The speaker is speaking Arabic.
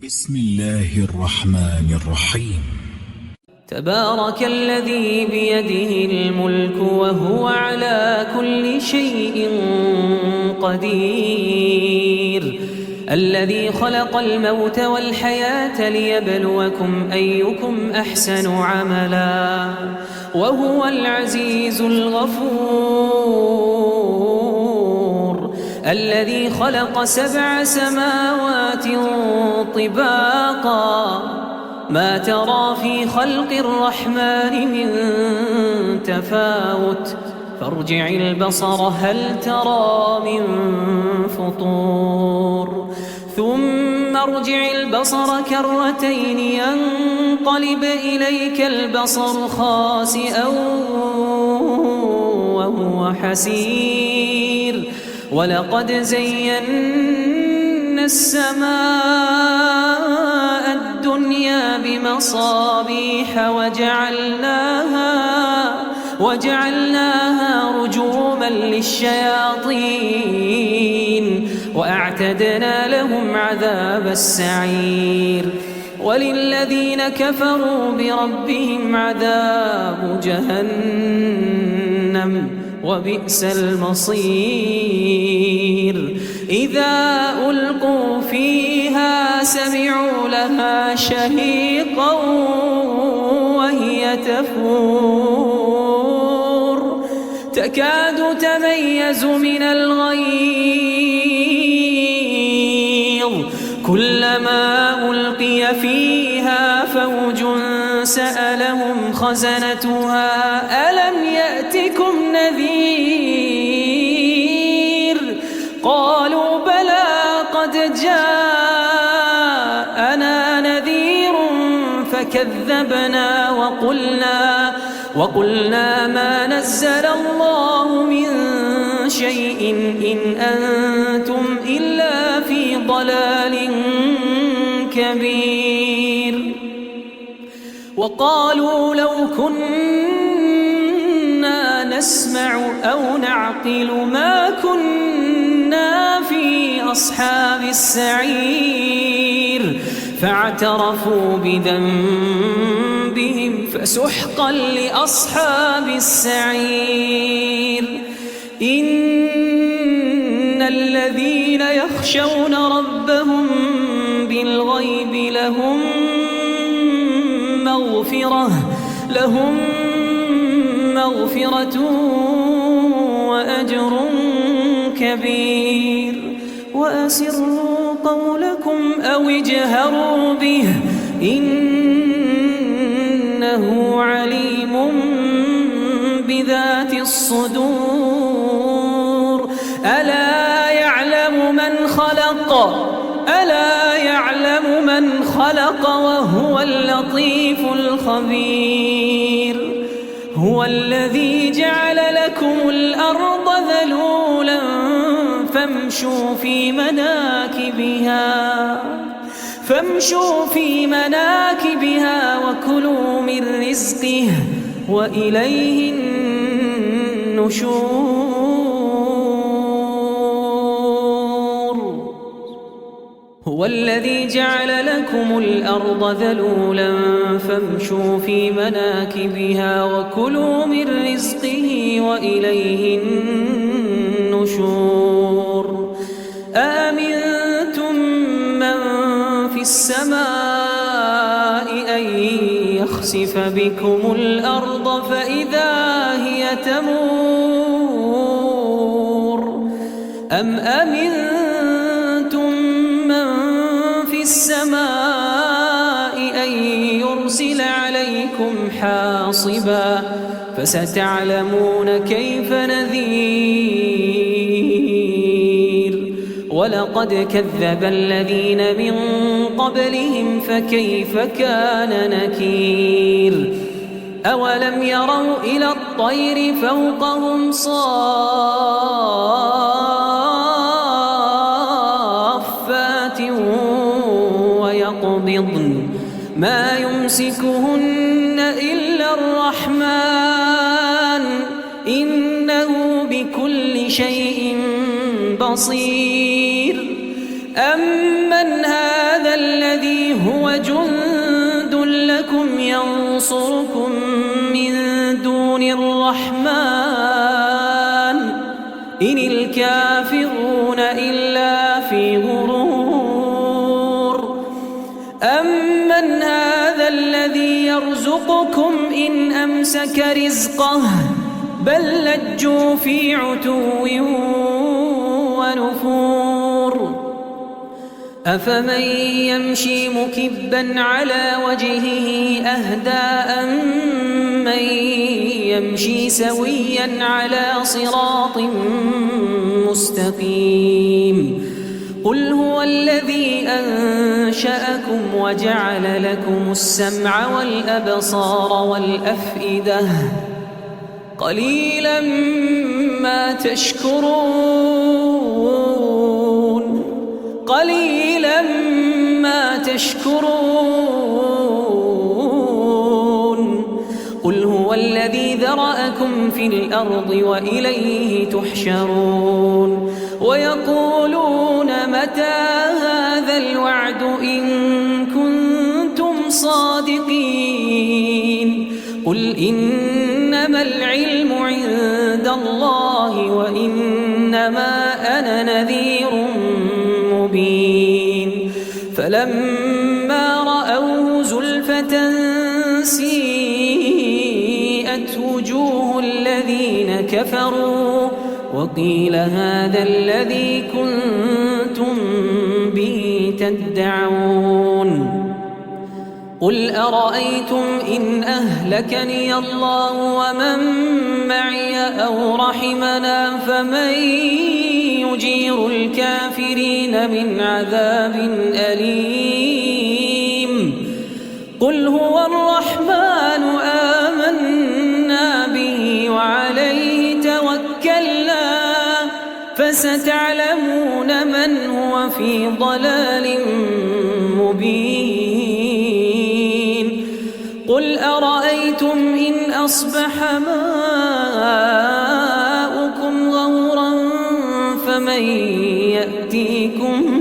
بسم الله الرحمن الرحيم. تبارك الذي بيده الملك وهو على كل شيء قدير، الذي خلق الموت والحياة ليبلوكم أيكم أحسن عملا، وهو العزيز الغفور، الذي خلق 7 سماوات طباقا، ما ترى في خلق الرحمن من تفاوت، فارجع البصر هل ترى من فطور، ثم ارجع البصر كرتين ينقلب إليك البصر خاسئا وهو حسير، ولقد زينا السماء الدنيا بمصابيح وجعلناها رجوما للشياطين، وأعتدنا لهم عذاب السعير، وللذين كفروا بربهم عذاب جهنم وبئس المصير. إذا ألقوا فيها سمعوا لها شهيقا وهي تفور، تكاد تميز من الغيظ، كلما ألقي فيها فوج سألهم خزنتها ألم يأتكم نذير، قالوا بلى قد جاءنا نذير فكذبنا وقلنا ما نزل الله من شيء إن أنتم إلا في ضلال كبير، وقالوا لو كنا نسمع أو نعقل ما كنا في أصحاب السعير، فاعترفوا بذنبهم فسحقا لأصحاب السعير. إن الذين يخشون ربهم بالغيب لهم مغفرة وأجر كبير، وأسروا قولكم أو اجهروا به إنه عليم بذات الصدور. ألا يعلم من خلق وهو اللطيف الخبير. هو الذي جعل لكم الأرض ذلولا فامشوا في مناكبها وكلوا من رزقه وإليه النشور. هو الذي جعل لكم الأرض ذلولا فامشوا في مناكبها وكلوا من رزقه وإليه النشور. آمنتم من في السماء أن يخسف بكم الأرض فإذا هي تمور، أم أمنتم من في السماء أن يرسل عليكم حاصبا، فستعلمون كيف نذير. ولقد كذب الذين من قبلهم فكيف كان نكير. أولم يروا إلى الطير فوقهم صافات ويقبضن ما يمسكهن إلا الرحمن إنه بكل شيء بصير. أمن هذا الذي لكم ينصركم من دون الرحمن إن الكافرون إلا في غرور أمن هذا الذي يرزقكم إن أمسك رزقه بل لجوا في عتو ونفور أفمن يمشي مكبا على وجهه أهدى أمن يمشي سويا على صراط مستقيم قل هو الذي أنشأكم وجعل لكم السمع والأبصار والأفئدة قليلا ما تشكرون قليلا ما تشكرون قل هو الذي ذرأكم في الأرض وإليه تحشرون ويقولون متى هذا الوعد إن كنتم صادقين قل إنما العلم عند الله وإنما أنا نذير مبين فلما رأوه زلفة سيئت وجوه الذين كفروا وقيل هذا الذي كنتم به تدعون قل أرأيتم إن أهلكني الله ومن معي أو رحمنا فمن يجير الكافرين من عذاب أليم قل هو الرحمن آمنا به وعليه توكلنا فستعلمون من هو في ضلال مبين قل أرأيتم إن أصبح ماؤكم غورا فمن يأتيكم